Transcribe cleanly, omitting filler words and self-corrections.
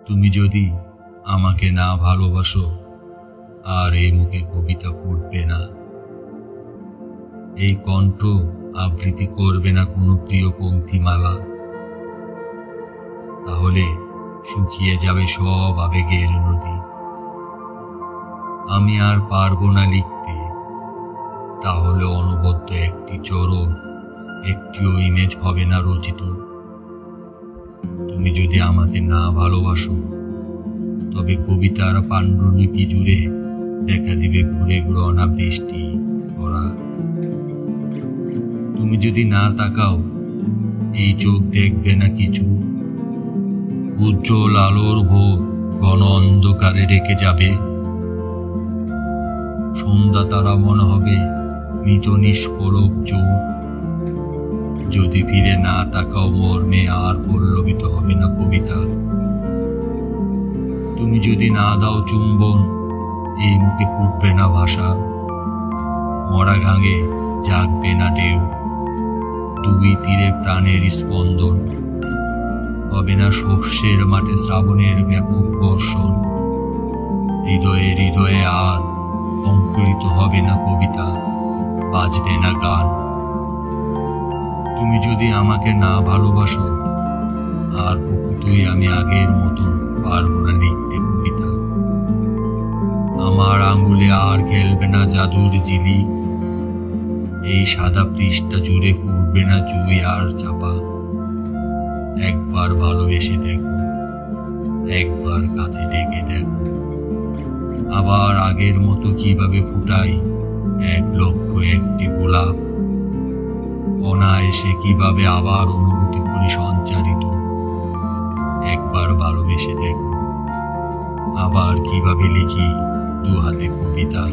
তুমি যদি আমাকে না ভালোবাসো, আর এই মুখে কবিতা ফুটবে না, এই কণ্ঠ আবৃত্তি করবে না কোনো প্রিয় পংক্তিমালা, তাহলে শুকিয়ে যাবে সব আবেগের নদী। আমি আর পারবো না লিখতে, তাহলে অনবদ্য একটি চরণ, একটিও ইমেজ হবে না রচিত। তুমি যদি আমাকে না ভালোবাসো, তবে কবিতার পাণ্ডুলিপি জুড়ে দেখা দিবে ঘুরে ঘুরে অনাবৃষ্টি ভরা। তুমি যদি না তাকাও, এই চোখ দেখবে না কিছু। উজ্জ্বল আলোর ভোর ঘন অন্ধকারে রেখে যাবে। সন্ধ্যা তারা মনে হবে মৃত নিষ্পলক চোখ। যদি ফিরে না তাকাও মর্মে, আর পল্লবিত হবে না কবিতা। তুমি যদি না দাও চুম্বন, এই মুখে ফুটবে না ভাষা। মরা গাঙে জাগবে না ঢেউ, দুই তীরে প্রাণের স্পন্দন। হবে না শস্যের মাঠে শ্রাবণের ব্যাপক বর্ষণ। হৃদয়ে হৃদয়ে আর অঙ্কুরিত হবে না কবিতা, বাজবে না গান। তুমি যদি আমাকে না ভালোবাসো, আর প্রকৃতই আমি আগের মতন পারবো না লিখতে কবিতা। আমার আঙ্গুলে আর খেলবে না জাদুর জিলি। এই সাদা পৃষ্ঠা জুড়ে ফুটবে না জুই আর চাপা। একবার ভালোবেসে দেখো, একবার কাছে ডেকে দেখো, আবার আগের মতো কিভাবে ফুটাই 1,00,001টি গোলাপ। অনায়াসে কিভাবে আবার অনুভূতি করি সঞ্চারিত। একবার ভালোবেসে দেখো, আবার কিভাবে লিখি 2 হাতে কবিতা।